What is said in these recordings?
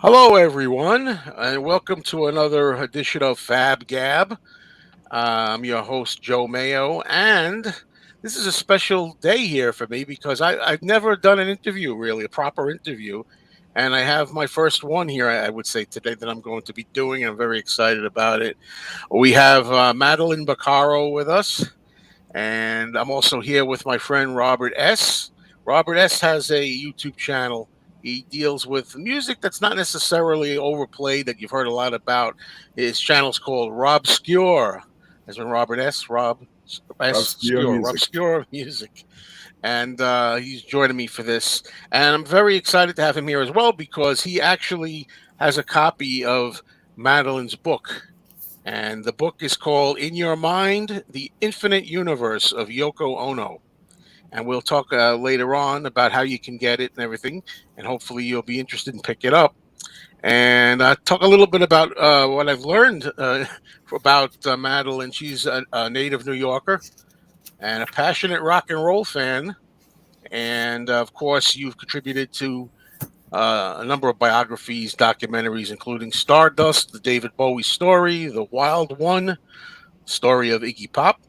Hello, everyone, and welcome to another edition of FaB GaB. I'm your host, Joe Mayo, and this is a special day here for me because I've never done an interview, really, a proper interview. And I have my first one here, I would say, today that I'm going to be doing. I'm very excited about it. We have Madeline Bocaro with us, and I'm also here with my friend Robert S. Robert S. has a YouTube channel. He deals with music that's not necessarily overplayed that you've heard a lot about. His channel's called Robscure, as in Robert S. Obscure music. Robscure Music, and he's joining me for this. And I'm very excited to have him here as well because he actually has a copy of Madeline's book, and the book is called In Your Mind, The Infinite Universe of Yoko Ono. And we'll talk later on about how you can get it and everything. And hopefully you'll be interested in pick it up. And talk a little bit about what I've learned about Madeline. She's a native New Yorker and a passionate rock and roll fan. And of course, you've contributed to a number of biographies, documentaries, including Stardust, the David Bowie story, The Wild One, story of Iggy Pop,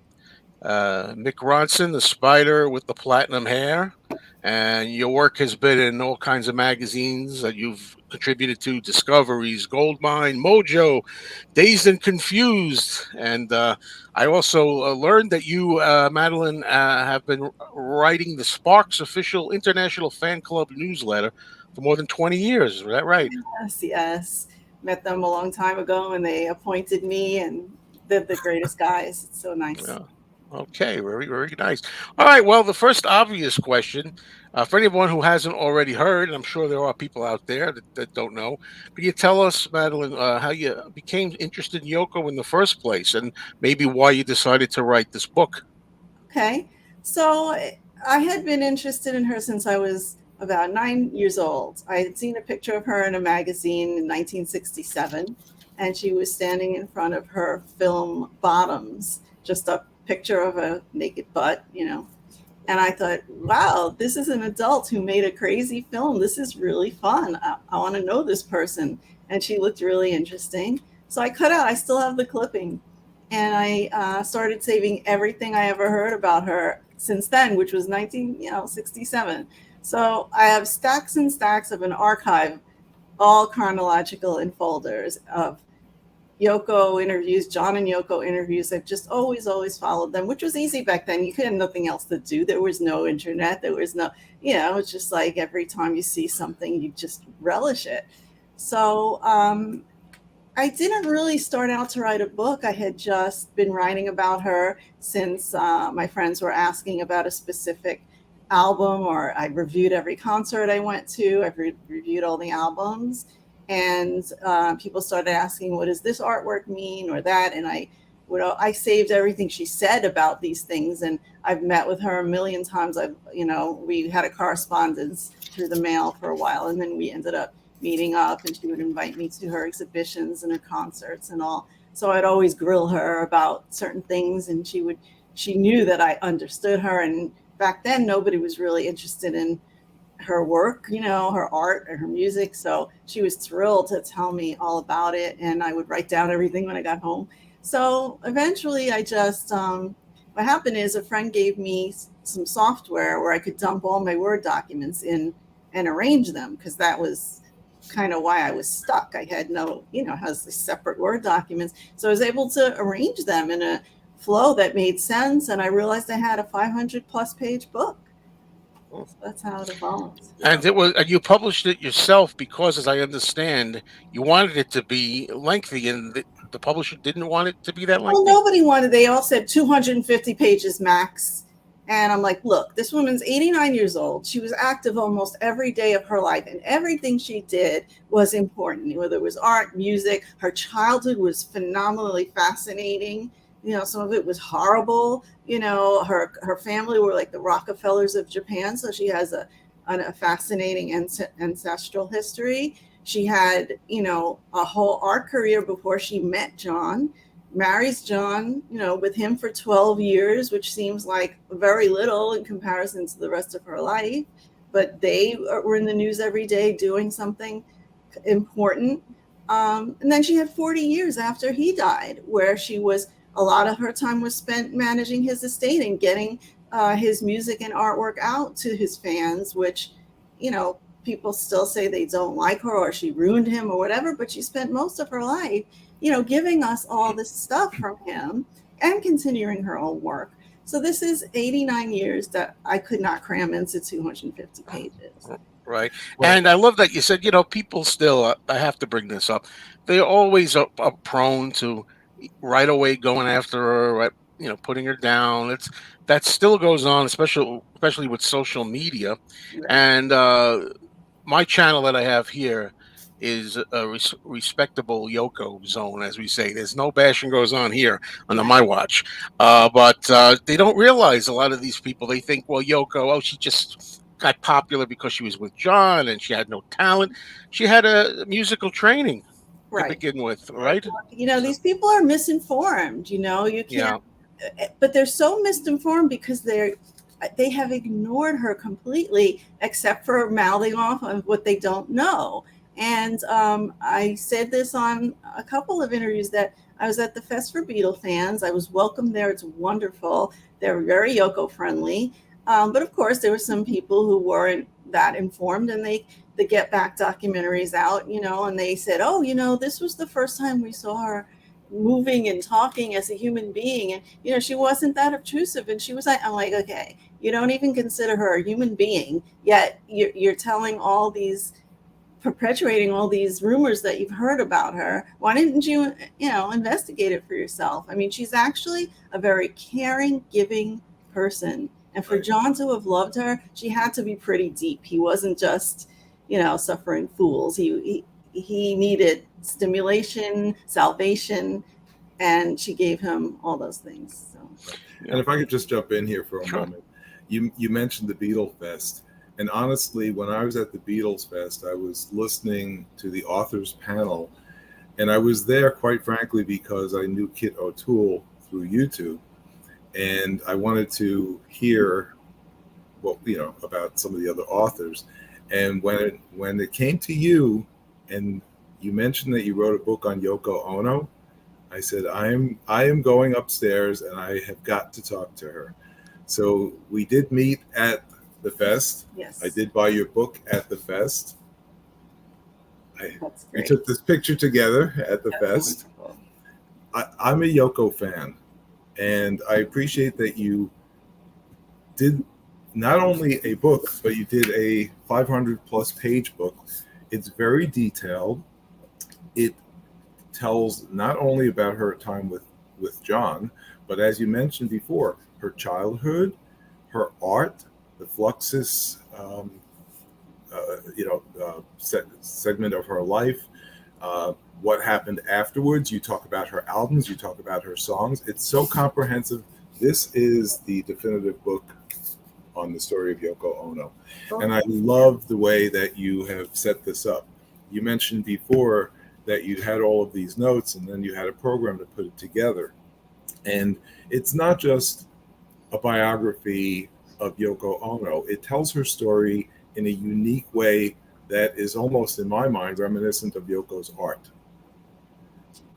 Mick Ronson, the spider with the platinum hair. And your work has been in all kinds of magazines that you've contributed to: Discoveries, Goldmine, Mojo, Dazed and Confused. And I also learned that you, Madeline, have been writing the Sparks official international fan club newsletter for more than 20 years. Is that right? Yes, yes. Met them a long time ago and they appointed me, and they're the greatest guys. It's so nice. Yeah. Okay, very, very nice. All right, well, the first obvious question for anyone who hasn't already heard, and I'm sure there are people out there that don't know, can you tell us, Madeline, how you became interested in Yoko in the first place and maybe why you decided to write this book? Okay. So I had been interested in her since I was about 9 years old. I had seen a picture of her in a magazine in 1967, and she was standing in front of her film Bottoms, just a picture of a naked butt. And I thought, wow, this is an adult who made a crazy film. This is really fun. I want to know this person. And she looked really interesting. So I cut out, I still have the clipping. And I started saving everything I ever heard about her since then, which was 1967. So I have stacks and stacks of an archive, all chronological in folders of Yoko interviews, John and Yoko interviews. I've just always followed them, which was easy back then. You had nothing else to do. There was no internet. There was it's just like every time you see something, you just relish it. So I didn't really start out to write a book. I had just been writing about her since my friends were asking about a specific album, or I reviewed every concert I went to. I've reviewed all the albums, and people started asking, what does this artwork mean or that? And I saved everything she said about these things, and I've met with her a million times. We had a correspondence through the mail for a while, and then we ended up meeting up, and she would invite me to her exhibitions and her concerts and all. So I'd always grill her about certain things, and she knew that I understood her. And back then, nobody was really interested in her work, her art or her music. So she was thrilled to tell me all about it. And I would write down everything when I got home. So eventually what happened is a friend gave me some software where I could dump all my Word documents in and arrange them, because that was kind of why I was stuck. I had has the separate Word documents. So I was able to arrange them in a flow that made sense. And I realized I had a 500 plus page book. So that's how it evolved. And you published it yourself because, as I understand, you wanted it to be lengthy, and the publisher didn't want it to be that Well, lengthy. nobody wanted. They all said 250 pages max. And I'm like, look, this woman's 89 years old. She was active almost every day of her life, and everything she did was important. Whether it was art, music, her childhood was phenomenally fascinating. Some of it was horrible. Her family were like the Rockefellers of Japan, so she has a fascinating ancestral history. She had, a whole art career before she met John. Marries John, with him for 12 years, which seems like very little in comparison to the rest of her life. But they were in the news every day doing something important. And then she had 40 years after he died, where a lot of her time was spent managing his estate and getting his music and artwork out to his fans, which, people still say they don't like her or she ruined him or whatever, but she spent most of her life, giving us all this stuff from him and continuing her own work. So this is 89 years that I could not cram into 250 pages. Right. And I love that you said, people still, I have to bring this up. They're always are prone to right away going after her, right, putting her down. That still goes on, especially with social media. Right. And my channel that I have here is a respectable Yoko zone, as we say. There's no bashing goes on here under my watch. But they don't realize, a lot of these people, they think, well, Yoko, she just got popular because she was with John and she had no talent. She had a musical training to begin with, right? These people are misinformed. You can't, but they're so misinformed because they have ignored her completely, except for mouthing off on what they don't know. And I said this on a couple of interviews, that I was at the Fest for Beatles fans. I was welcomed there. It's wonderful. They're very Yoko friendly. But of course, there were some people who weren't that informed, and they Get Back documentaries out, and they said, oh, this was the first time we saw her moving and talking as a human being. And, she wasn't that obtrusive. And she was like, I'm like, okay, you don't even consider her a human being, yet you're perpetuating all these rumors that you've heard about her. Why didn't you, investigate it for yourself? I mean, she's actually a very caring, giving person. And for John to have loved her, she had to be pretty deep. He wasn't just, suffering fools. He needed stimulation, salvation, and she gave him all those things. So. And if I could just jump in here for a moment, you mentioned the Beatles Fest. And honestly, when I was at the Beatles Fest, I was listening to the authors panel, and I was there, quite frankly, because I knew Kit O'Toole through YouTube. And I wanted to hear about some of the other authors. And when it came to you, and you mentioned that you wrote a book on Yoko Ono, I said, I am going upstairs and I have got to talk to her. So we did meet at the fest. Yes. I did buy your book at the fest. We took this picture together at the fest. I'm a Yoko fan. And I appreciate that you did not only a book, but you did a 500-plus page book. It's very detailed. It tells not only about her time with John, but as you mentioned before, her childhood, her art, the Fluxus, segment of her life, what happened afterwards. You talk about her albums, you talk about her songs. It's so comprehensive. This is the definitive book on the story of Yoko Ono. And I love the way that you have set this up. You mentioned before that you had all of these notes and then you had a program to put it together. And it's not just a biography of Yoko Ono. It tells her story in a unique way that is almost, in my mind, reminiscent of Yoko's art.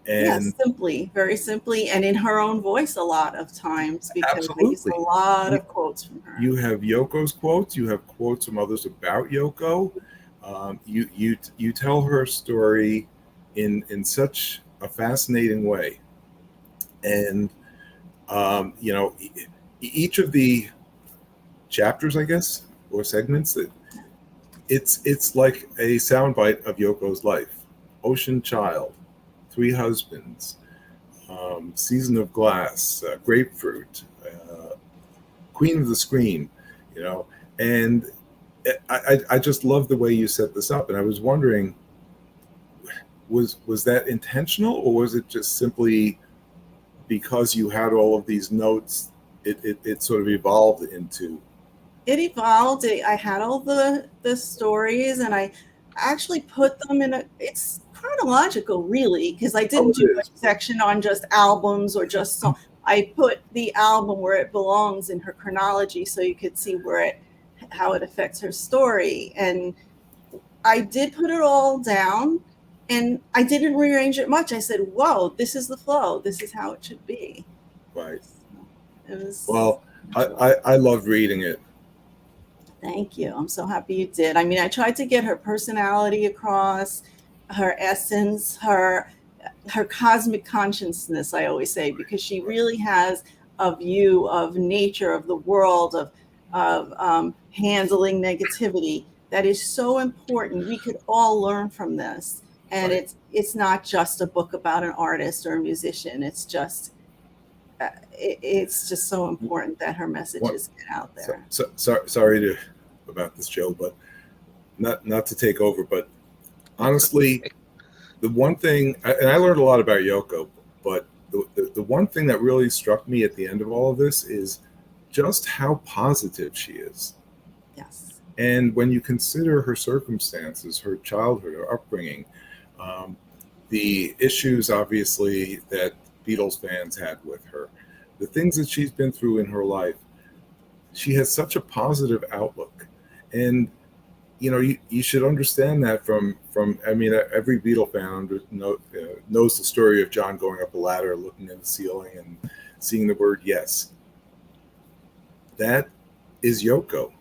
And yes, very simply, and in her own voice a lot of times, because absolutely. There's a lot of quotes from her. You have Yoko's quotes, you have quotes from others about Yoko. You tell her story in such a fascinating way. And, each of the chapters, I guess, or segments, it's like a soundbite of Yoko's life. Ocean Child, Three Husbands, Season of Glass, Grapefruit, Queen of the Screen, and I just love the way you set this up. And I was wondering, was that intentional, or was it just simply because you had all of these notes, it sort of evolved into? It evolved. I had all the stories, and I actually put them it's chronological, really, because I didn't do a section on just albums or just songs. I put the album where it belongs in her chronology, so you could see how it affects her story. And I did put it all down, and I didn't rearrange it much. I said, "Whoa, this is the flow. This is how it should be." Right. It was. Well, I love reading it. Thank you. I'm so happy you did. I mean, I tried to get her personality across, her essence, her cosmic consciousness, I always say, because she really has a view of nature, of the world, of handling negativity that is so important. We could all learn from this. And Right. it's not just a book about an artist or a musician. It's just it's just so important that her messages get out there. Sorry to about this, Joe, but not to take over, but honestly, the one thing, and I learned a lot about Yoko, but the one thing that really struck me at the end of all of this is just how positive she is. Yes. And when you consider her circumstances, her childhood, her upbringing, the issues obviously that Beatles fans had with her, the things that she's been through in her life, she has such a positive outlook. And you should understand that from I mean, every Beatle fan knows the story of John going up a ladder, looking at the ceiling and seeing the word yes. That is Yoko.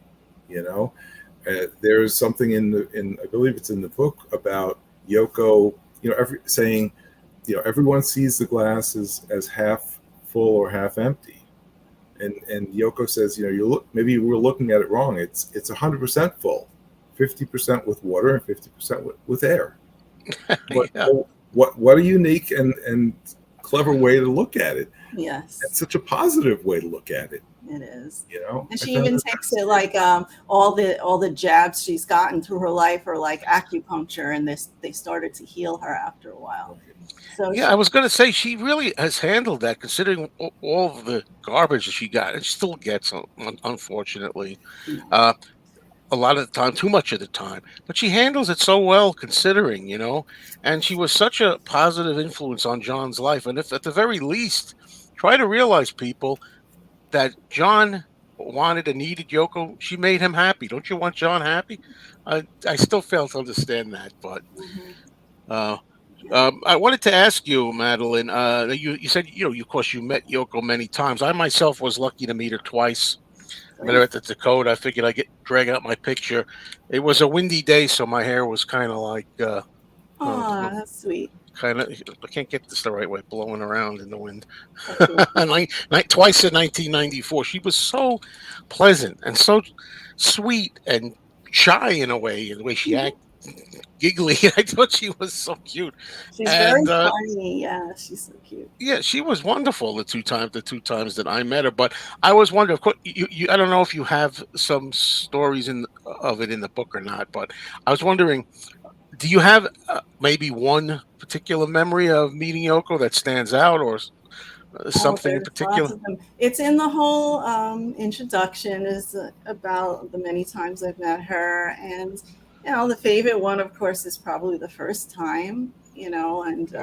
There's something in I believe it's in the book about Yoko, saying, everyone sees the glass as half full or half empty. And Yoko says, maybe we're looking at it wrong. It's 100% full, 50% with water and 50% with air. But Yeah. what a unique and clever way to look at it. Yes. It's such a positive way to look at it. It is. I And she found even that takes it like all the jabs she's gotten through her life are like acupuncture, and they started to heal her after a while. So Yeah, I was going to say she really has handled that, considering all of the garbage that she got, and still gets, unfortunately, a lot of the time, too much of the time. But she handles it so well, considering, and she was such a positive influence on John's life. And if, at the very least, try to realize, people, that John wanted and needed Yoko, she made him happy. Don't you want John happy? I still fail to understand that, but. Uh, I wanted to ask you, Madeline. You said of course you met Yoko many times. I myself was lucky to meet her twice. Met her at the Dakota. I figured I'd drag out my picture. It was a windy day, so my hair was kind of like Oh, that's sweet. kind of. I can't get this the right way, blowing around in the wind. Okay. Twice in 1994. She was so pleasant and so sweet and shy in a way, in the way she acted. Giggly. I thought she was so cute. She's very And funny. Yeah, she's so cute. yeah, she was wonderful the two times that I met her. But I was wondering, of course, I don't know if you have some stories of it in the book or not. But I was wondering, do you have maybe one particular memory of meeting Yoko that stands out, or Oh, something in there's lots particular? of them. It's in the whole introduction is about the many times I've met her. And, the favorite one, of course, is probably the first time, and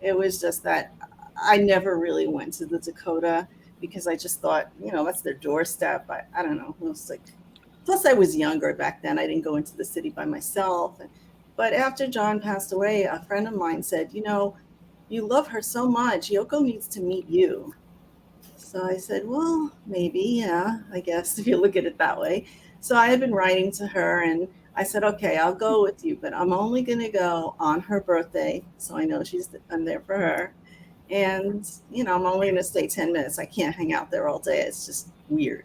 it was just that I never really went to the Dakota because I just thought, that's their doorstep. I don't know. It was like, plus I was younger back then. I didn't go into the city by myself. But after John passed away, a friend of mine said, you love her so much. Yoko needs to meet you. So I said, well, maybe, yeah, I guess if you look at it that way. So I had been writing to her, and I said, okay, I'll go with you, but I'm only going to go on her birthday. So I know I'm there for her. And, I'm only going to stay 10 minutes. I can't hang out there all day. It's just weird.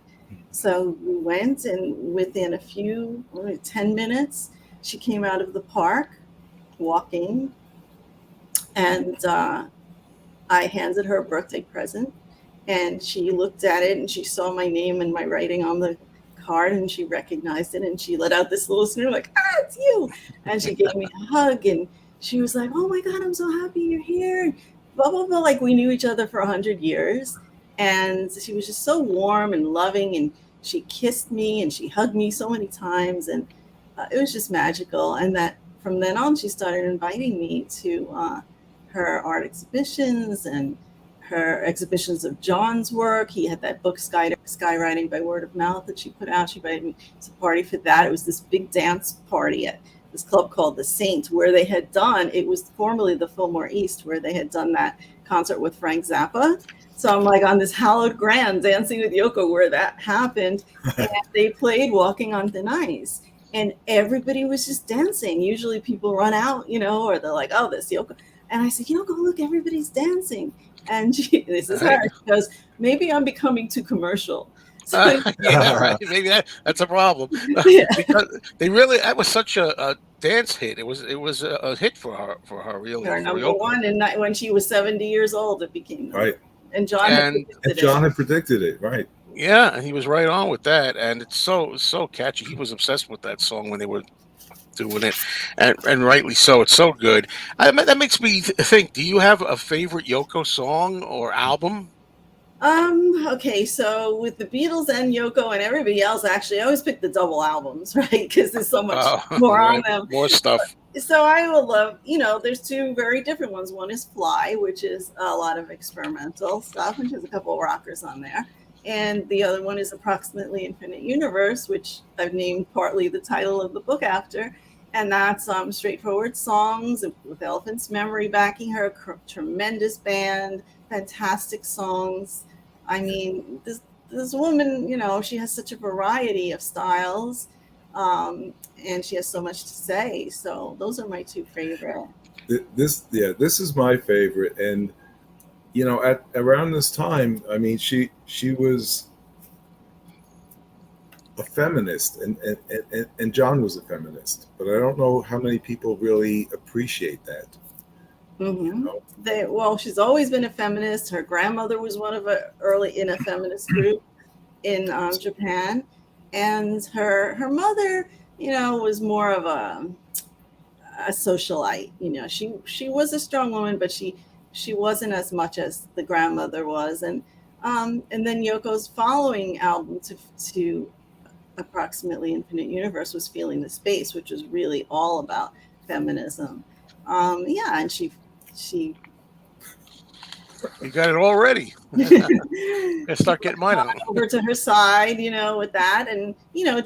So we went, and within 10 minutes, she came out of the park walking. And I handed her a birthday present, and she looked at it, and she saw my name and my writing on the card, and she recognized it, and she let out this little sneer like, it's you. And she gave me a hug, and she was like, oh my God, I'm so happy you're here. Blah, blah, blah. Like we knew each other for 100 years. And she was just so warm and loving, and she kissed me and she hugged me so many times. And it was just magical. And that from then on, she started inviting me to her art exhibitions and her exhibitions of John's work. He had that book, Skywriting by Word of Mouth, that she put out. She invited me to a party for that. It was this big dance party at this club called the Saint, where they had done, it was formerly the Fillmore East, where they had done that concert with Frank Zappa. So I'm like on this hallowed ground dancing with Yoko where that happened. And they played Walking on Thin Ice. And everybody was just dancing. Usually people run out, or they're like, oh, this Yoko. And I said, Yoko, look, everybody's dancing. And this is her. She goes, maybe I'm becoming too commercial. So, yeah, right. Maybe that's a problem. yeah. Because that was such a dance hit. It was a hit for her really. Her For number Yoko. one, and when she was 70 years old, it became right. And John had predicted it, right? Yeah, and he was right on with that, and it's so catchy. He was obsessed with that song when they were doing it, and rightly so. It's so good. That makes me think. Do you have a favorite Yoko song or album? Okay, so with the Beatles and Yoko and everybody else, actually, I always pick the double albums, right? Because there's so much more on them. More stuff. So I will love, there's two very different ones. One is Fly, which is a lot of experimental stuff, and there's a couple of rockers on there. And the other one is Approximately Infinite Universe, which I've named partly the title of the book after. And that's straightforward songs with Elephant's Memory backing her, tremendous band, fantastic songs. I mean, this woman, she has such a variety of styles, and she has so much to say. So those are my two favorite. This is my favorite, and at around this time, I mean, she was a feminist, and John was a feminist, but I don't know how many people really appreciate that. Mm-hmm. Well, she's always been a feminist. Her grandmother was one of early in a feminist group in Japan, and her mother, was more of a socialite. She was a strong woman, but she wasn't as much as the grandmother was. And then Yoko's following album to Approximately Infinite Universe was Feeling the Space, which was really all about feminism. And she you got it already. I start getting mine out. Over to her side, with that. And,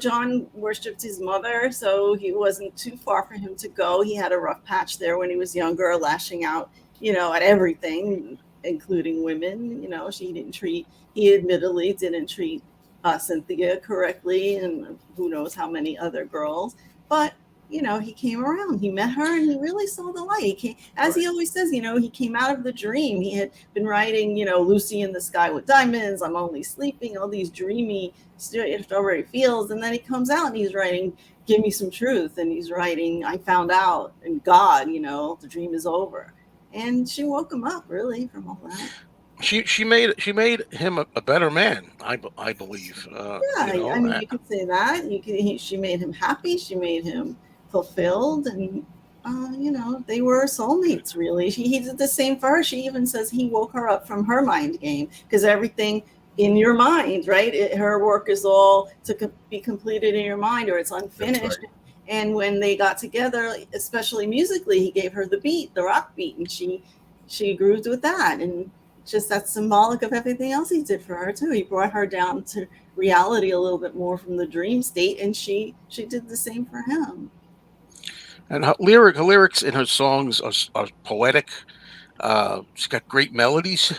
John worshipped his mother, so he wasn't too far for him to go. He had a rough patch there when he was younger, lashing out, at everything, including women. He admittedly didn't treat Cynthia correctly, and who knows how many other girls. But he came around, he met her, and he really saw the light. He came, as he always says, he came out of the dream. He had been writing, Lucy in the Sky with Diamonds, I'm Only Sleeping, all these dreamy Strawberry Fields. And then he comes out and he's writing Give Me Some Truth. And he's writing I Found Out, and God, the dream is over. And she woke him up really from all that. She made him a better man, I believe. You could say that. She made him happy. She made him fulfilled, and they were soulmates, really. He did the same for her. She even says he woke her up from her mind game, because everything in your mind, right? Her work is all to be completed in your mind, or it's unfinished. Right. And when they got together, especially musically, he gave her the beat, the rock beat, and she grooved with that. And just that's symbolic of everything else he did for her too. He brought her down to reality a little bit more from the dream state, and she did the same for him. And her lyrics in her songs are poetic. She's got great melodies.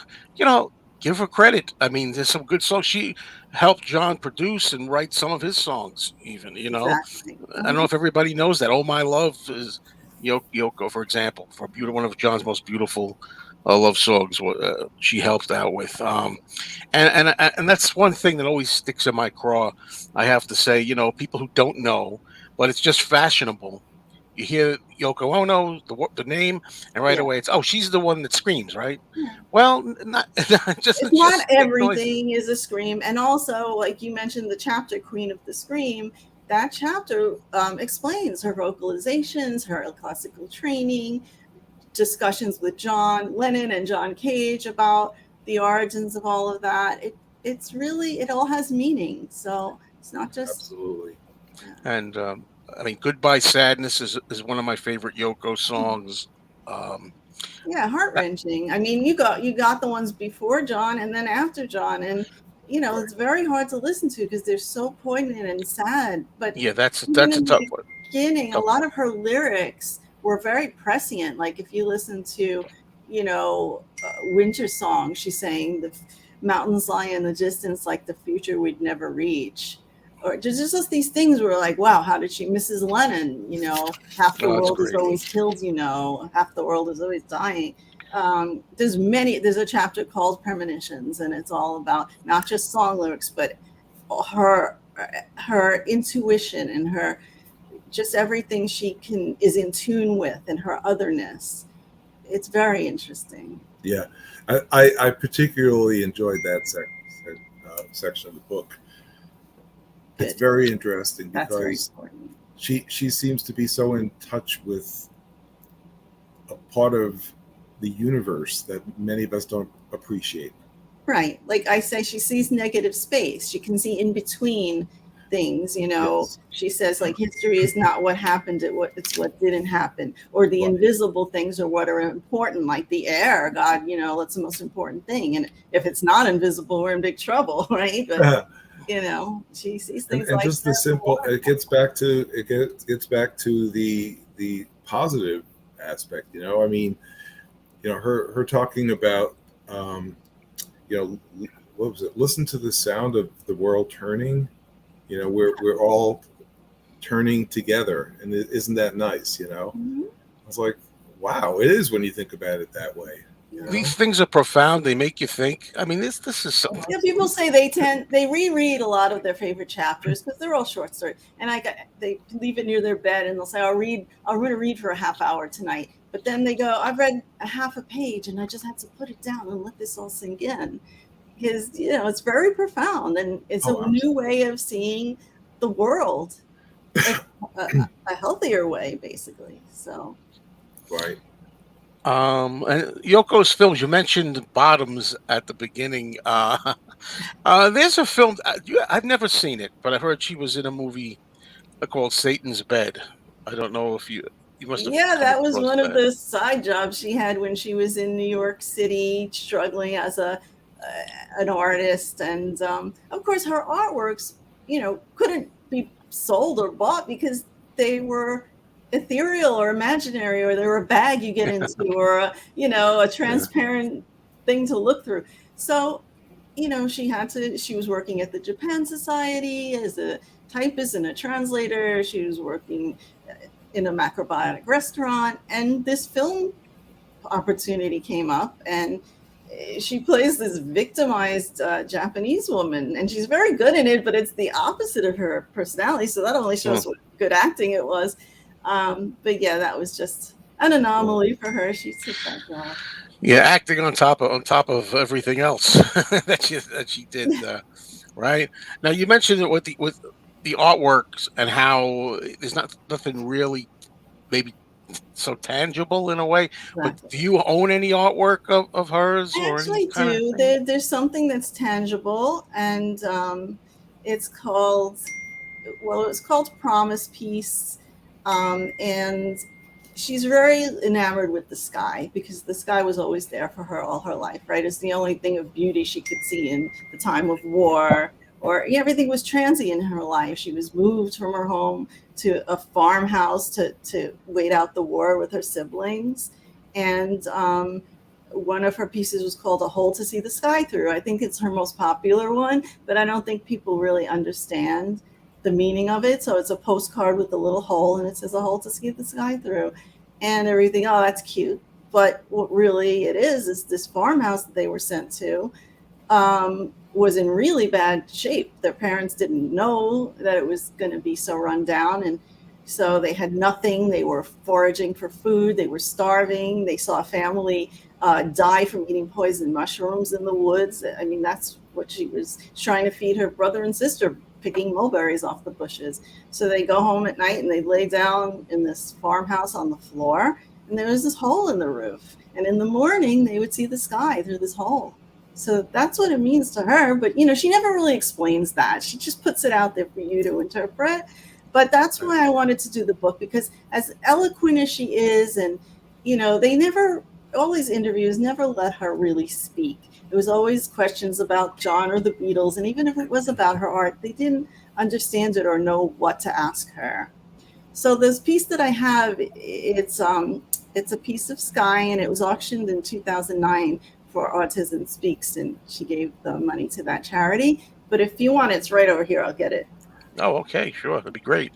Give her credit. I mean, there's some good songs. She helped John produce and write some of his songs, even. Exactly. I don't know if everybody knows that. Oh My Love is Yoko, for example, for one of John's most beautiful love songs. She helped out with. And that's one thing that always sticks in my craw. I have to say, people who don't know, but it's just fashionable. You hear Yoko Ono, the name, and right away it's, she's the one that screams, right? Yeah. Well, not everything is a scream. And also, like you mentioned, the chapter Queen of the Scream, that chapter explains her vocalizations, her classical training, discussions with John Lennon and John Cage about the origins of all of that. It's really, it all has meaning. So it's not just absolutely. And I mean, Goodbye Sadness is one of my favorite Yoko songs. Heart-wrenching. I mean, you got the ones before John and then after John, and it's very hard to listen to because they're so poignant and sad. But that's a tough one. beginning, a lot of her lyrics were very prescient. Like if you listen to, Winter Song, she's saying the mountains lie in the distance like the future we'd never reach. Or just these things were like, wow, how did she, Mrs. Lennon, half the Oh, that's world is great. always killed, half the world is always dying. There's a chapter called Premonitions, and it's all about not just song lyrics, but her intuition and her just everything she is in tune with and her otherness. It's very interesting. Yeah, I particularly enjoyed that section of the book. It's Good. very interesting That's very because important. she seems to be so in touch with a part of the universe that many of us don't appreciate. Right. Like I say, she sees negative space. She can see in between things, Yes. She says like history is not what happened, it's what didn't happen, or the Right. invisible things are what are important, like the air. God, that's the most important thing. And if it's not invisible, we're in big trouble, right? But she sees things and like just the simple, it gets back to the positive aspect. I mean, her talking about what was it? Listen to the sound of the world turning. We're all turning together, and isn't that nice? Mhm. I was like, wow, it is when you think about it that way. These things are profound. They make you think. I mean, this is something. Yeah, people say they reread a lot of their favorite chapters because they're all short stories, and they leave it near their bed and they'll say, I'm going to read for a half hour tonight, but then they go, I've read a half a page and I just had to put it down and let this all sink in, because it's very profound and it's a new way of seeing the world, a healthier way, basically. So Right. And Yoko's films. You mentioned Bottoms at the beginning. There's a film. I've never seen it, but I heard she was in a movie called Satan's Bed. I don't know if you must have yeah, come that was across one of that. the side jobs she had when she was in New York City, struggling as an artist. And of course, her artworks, couldn't be sold or bought because they were ethereal or imaginary, or they were a bag you get into, or a Yeah. transparent thing to look through. So, she was working at the Japan Society as a typist and a translator. She was working in a macrobiotic restaurant, and this film opportunity came up, and she plays this victimized Japanese woman, and she's very good in it, but it's the opposite of her personality, so that only shows what good acting it was. But yeah, that was just an anomaly for her. She took that job. Yeah, acting on top of everything else that she did. Right now, you mentioned it with the artworks and how there's nothing really maybe so tangible in a way. But Exactly. do you own any artwork of hers I or any actually kind of do. thing? There's something that's tangible, and it's called, well, it was called Promise Piece, and she's very enamored with the sky because the sky was always there for her all her life, right? It's the only thing of beauty she could see in the time of war, or everything was transient in her life. She was moved from her home to a farmhouse to wait out the war with her siblings, and one of her pieces was called A Hole to See the Sky Through. I think it's her most popular one, but I don't think people really understand the meaning of it. So it's a postcard with a little hole, and it says A Hole to See the Sky Through, and everything. Oh, that's cute. But what really it is this farmhouse that they were sent to was in really bad shape. Their parents didn't know that it was going to be so run down, and so they had nothing. They were foraging for food. They were starving. They saw a family die from eating poisoned mushrooms in the woods. I mean, that's what she was trying to feed her brother and sister, picking mulberries off the bushes. So they go home at night and they lay down in this farmhouse on the floor, and there was this hole in the roof. And in the morning, they would see the sky through this hole. So that's what it means to her. But, she never really explains that. She just puts it out there for you to interpret. But that's why I wanted to do the book, because as eloquent as she is, and, they never, all these interviews never let her really speak. It was always questions about John or the Beatles. And even if it was about her art, they didn't understand it or know what to ask her. So this piece that I have, it's a piece of sky, and it was auctioned in 2009 for Autism Speaks, and she gave the money to that charity. But if you want it, it's right over here. I'll get it. Oh, okay, sure, that'd be great.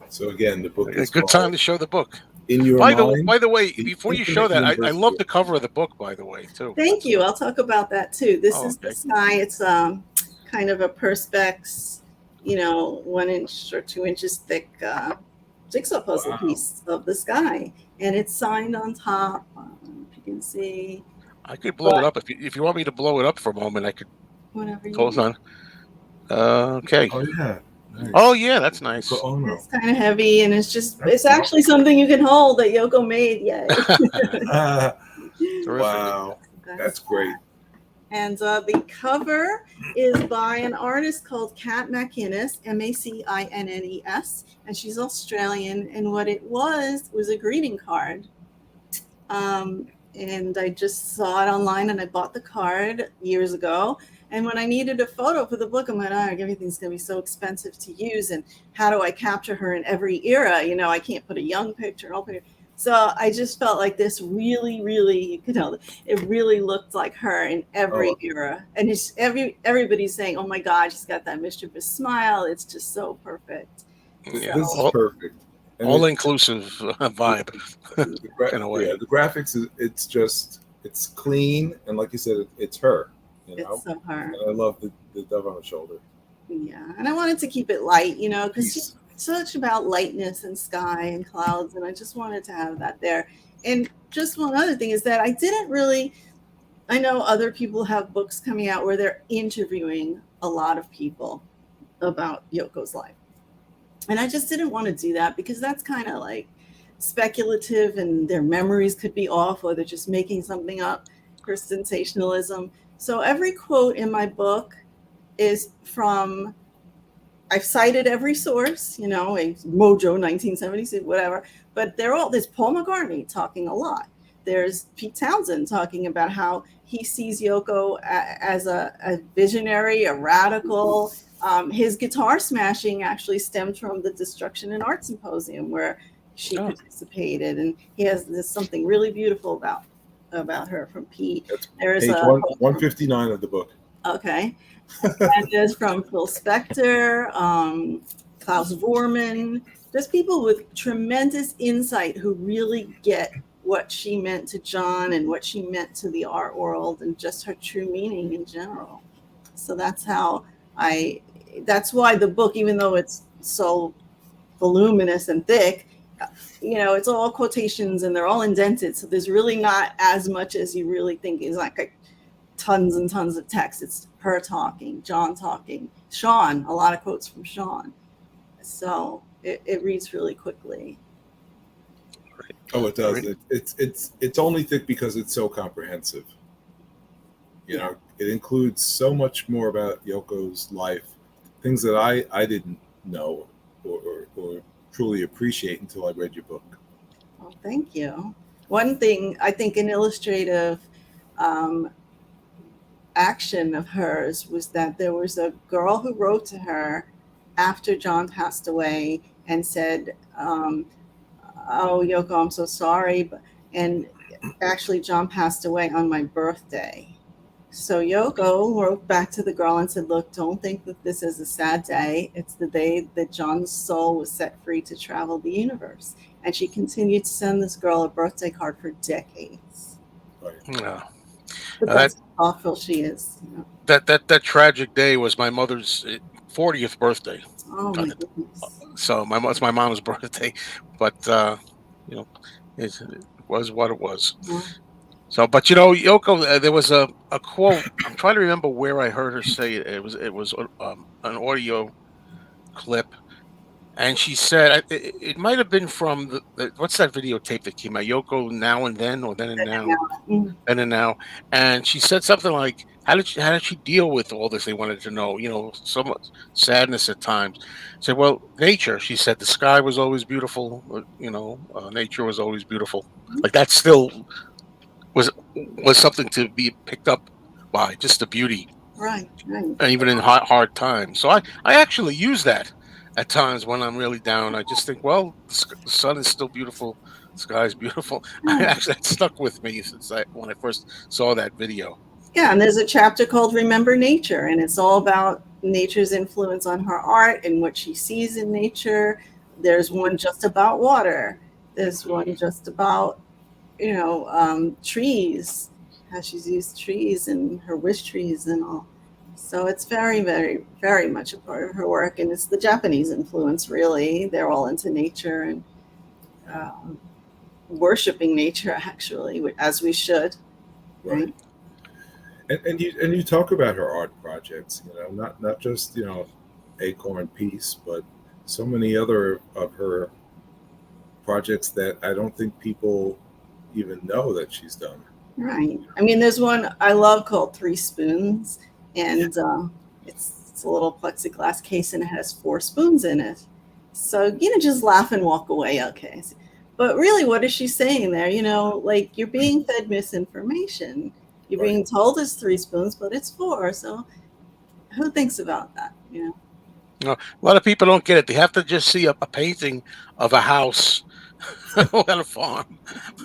So again, the book A is good called time to show the book. In Your By Mind. the way, The before you Infinite show that, I University love of- the cover of the book. By the way, too. Thank you. I'll talk about that too. This Oh, is the okay. sky. It's kind of a perspex, 1 inch or 2 inches thick jigsaw puzzle piece of the sky, and it's signed on top. If you can see. I could blow it up if you want me to blow it up for a moment. I could. Whatever you Hold want. on. Okay. Oh yeah. Nice. Oh yeah, that's nice. Yoko Ono. It's kind of heavy, and it's actually something you can hold that Yoko made. Yay! Wow, that's great. And the cover is by an artist called Kat McInnes, MacInnes, and she's Australian. And what it was a greeting card. And I just saw it online, and I bought the card years ago. And when I needed a photo for the book, I'm like, everything's going to be so expensive to use. And how do I capture her in every era? I can't put a young picture, an old picture. So I just felt like this really, really, you could tell it really looked like her in every era. And it's everybody's saying, oh my God, she's got that mischievous smile. It's just so perfect. Yeah, This is perfect. All inclusive vibe. In a way. Yeah, the graphics it's clean, and like you said, it's her. It's so her. And I love the dove on the shoulder. Yeah, and I wanted to keep it light, because she's such about lightness and sky and clouds, and I just wanted to have that there. And just one other thing is that I know other people have books coming out where they're interviewing a lot of people about Yoko's life. And I just didn't want to do that because that's kind of like speculative, and their memories could be off, or they're just making something up for sensationalism. So every quote in my book is from, I've cited every source, a Mojo 1976, whatever, but there's Paul McCartney talking a lot. There's Pete Townsend talking about how he sees Yoko as a visionary, a radical. His guitar smashing actually stemmed from the Destruction in Art Symposium where she participated, and there's something really beautiful about her from Pete. There's page 159 of the book. Okay. And there's from Phil Spector, Klaus Vormann. There's people with tremendous insight who really get what she meant to John and what she meant to the art world and just her true meaning in general. So that's why the book, even though it's so voluminous and thick, it's all quotations and they're all indented. So there's really not as much as you really think is like tons and tons of text. It's her talking, John talking, Sean, a lot of quotes from Sean. So it reads really quickly. Oh, it does. It's only thick because it's so comprehensive. It includes so much more about Yoko's life, things that I didn't know or truly appreciate until I read your book. Well, thank you. One thing I think an illustrative action of hers was that there was a girl who wrote to her after John passed away and said, oh, Yoko, I'm so sorry. And actually, John passed away on my birthday. So Yoko wrote back to the girl and said, look, don't think that this is a sad day. It's the day that John's soul was set free to travel the universe. And she continued to send this girl a birthday card for decades. Yeah. But that's how thoughtful she is. That tragic day was my mother's 40th birthday. Oh my goodness. So it's my mom's birthday, but it was what it was. Yeah. So, but Yoko, there was a quote. I'm trying to remember where I heard her say it. It was an audio clip, and she said it might have been from the what's that videotape that came out? Yoko Now and Then, or Then and Now, Then and Now, and she said something like, "How did she deal with all this?" They wanted to know, so much sadness at times. Said, "Well, nature." She said, "The sky was always beautiful. Nature was always beautiful." Like that still was something to be picked up by, just the beauty Right, right. even in hard times. So I actually use that at times when I'm really down. I just think, well, the sun is still beautiful, the sky is beautiful. I Right. actually, that stuck with me since when I first saw that video. Yeah, and there's a chapter called Remember Nature, and it's all about nature's influence on her art and what she sees in nature. There's one just about water. There's one just about, trees, how she's used trees and her wish trees and all. So it's very, very, very much a part of her work, and it's the Japanese influence, really. They're all into nature and um, worshiping nature, actually, as we should, Right. right? And you talk about her art projects, not just Acorn Piece, but so many other of her projects that I don't think people even know that she's done. Right. I mean, there's one I love called Three Spoons, and it's a little plexiglass case, and it has four spoons in it. So, just laugh and walk away. Okay. But really, what is she saying there? Like you're being fed misinformation. You're Right. being told it's three spoons, but it's four. So, who thinks about that? A lot of people don't get it. They have to just see a painting of a house on a farm,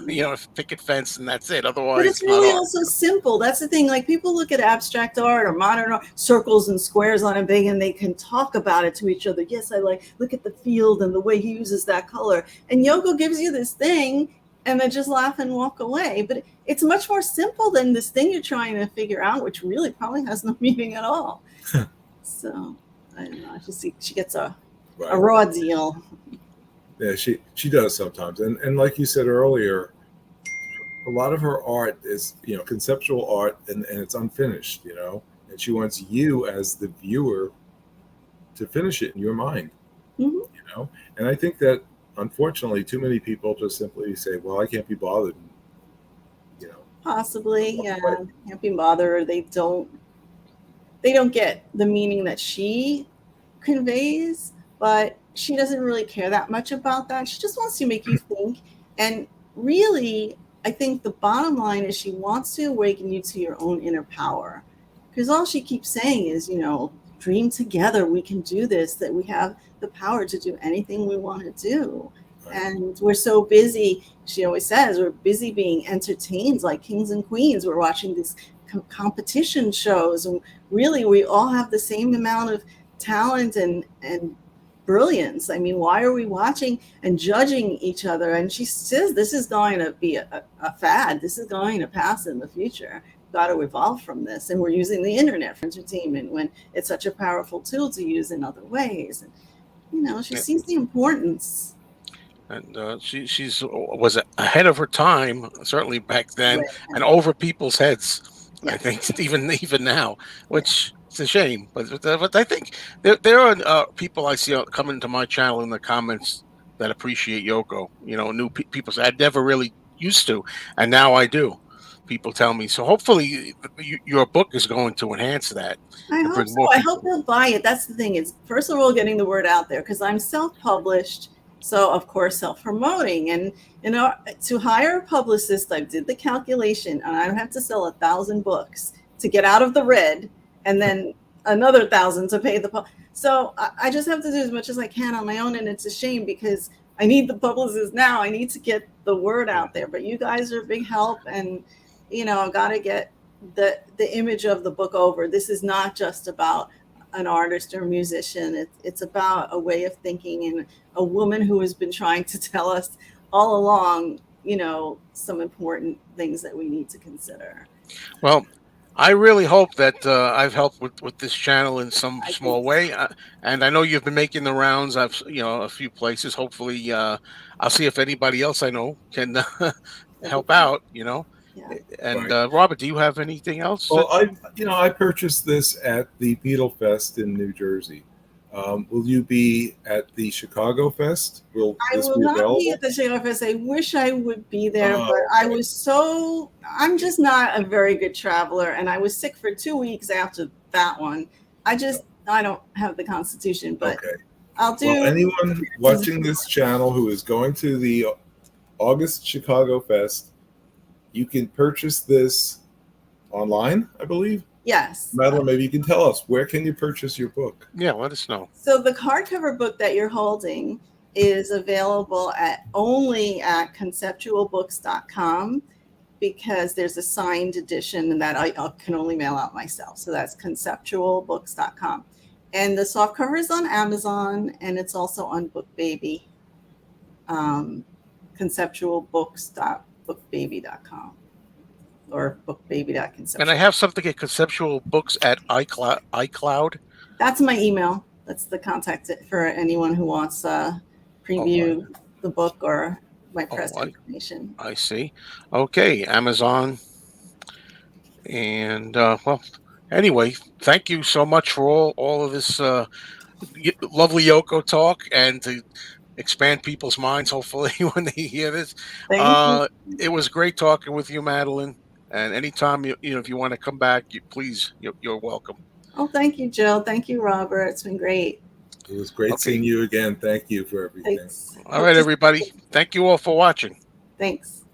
a picket fence, and that's it. But Otherwise, it's it's not really art. also simple. That's the thing. Like people look at abstract art or modern art, circles and squares on a big, and they can talk about it to each other. Yes, I look at the field and the way he uses that color. And Yoko gives you this thing, and then just laugh and walk away. But it's much more simple than this thing you're trying to figure out, which really probably has no meaning at all. So I don't know. She gets a Right. raw deal. Yeah, she does sometimes, and like you said earlier, a lot of her art is conceptual art, and it's unfinished, and she wants you as the viewer to finish it in your mind, Hmm. and I think that unfortunately too many people just simply say, well, I can't be bothered, you know Possibly, yeah. Can't be bothered. Or they don't get the meaning that she conveys, but she doesn't really care that much about that. She just wants to make you think. And really, I think the bottom line is she wants to awaken you to your own inner power. Because all she keeps saying is, dream together, we can do this, that we have the power to do anything we want to do. Right. And we're so busy, she always says, we're busy being entertained like kings and queens. We're watching these competition shows, and really, we all have the same amount of talent and brilliance. I mean, why are we watching and judging each other? And she says this is going to be a fad. This is going to pass in the future. We've got to evolve from this. And we're using the internet for entertainment when it's such a powerful tool to use in other ways. And, she Yeah. sees the importance. And she's was ahead of her time, certainly back then, Right. and over people's heads. I Yes. think even now, which it's a shame. But I think there are people I see coming to my channel in the comments that appreciate Yoko. New people say I'd never really used to, and now I do. People tell me. So hopefully, your book is going to enhance that I and hope bring so. more I hope people. they'll buy it. That's the thing. Is first of all getting the word out there because I'm self-published, so of course self-promoting. And to hire a publicist, I did the calculation, and I don't have to sell 1,000 books to get out of the red, and then another 1,000 to pay the. So I just have to do as much as I can on my own, and it's a shame because I need the publicist now. I need to get the word out there. But you guys are a big help, and I've got to get the image of the book over. This is not just about an artist or a musician. It's about a way of thinking and a woman who has been trying to tell us all along, some important things that we need to consider. Well, I really hope that I've helped with this channel in some I think small way, and I know you've been making the rounds. I've a few places. Hopefully, I'll see if anybody else I know can that'd be help great. out. Yeah. And Right. Robert, do you have anything else Well, that you? I purchased this at the Beatle Fest in New Jersey. Will you be at the Chicago Fest? Will I this will be not be available? at the Shake Fest. I wish I would be there, but Oh, I okay. was I'm just not a very good traveler. And I was sick for 2 weeks after that one. I don't have the constitution, but Okay. I'll Well, do. anyone watching this channel who is going to the August Chicago Fest, you can purchase this online, I believe. Yes. Madeline, maybe you can tell us, where can you purchase your book? Yeah, let us know. So the hardcover book that you're holding is available only at conceptualbooks.com, because there's a signed edition that I can only mail out myself. So that's conceptualbooks.com. And the softcover is on Amazon, and it's also on BookBaby, conceptualbooks.bookbaby.com or bookbaby.conceptual. And I have something at Conceptual Books at iCloud. That's my email. That's the contact for anyone who wants preview the book or my press information. I see. Okay, Amazon. And well, anyway, thank you so much for all of this lovely Yoko talk, and to expand people's minds, hopefully, when they hear this. Thank you. It was great talking with you, Madeline. And anytime if you want to come back, please, you're welcome. Oh, thank you, Jill. Thank you, Robert. It's been great. It was great seeing you again. Thank you for everything. Thanks. All right, everybody. Thank you all for watching. Thanks.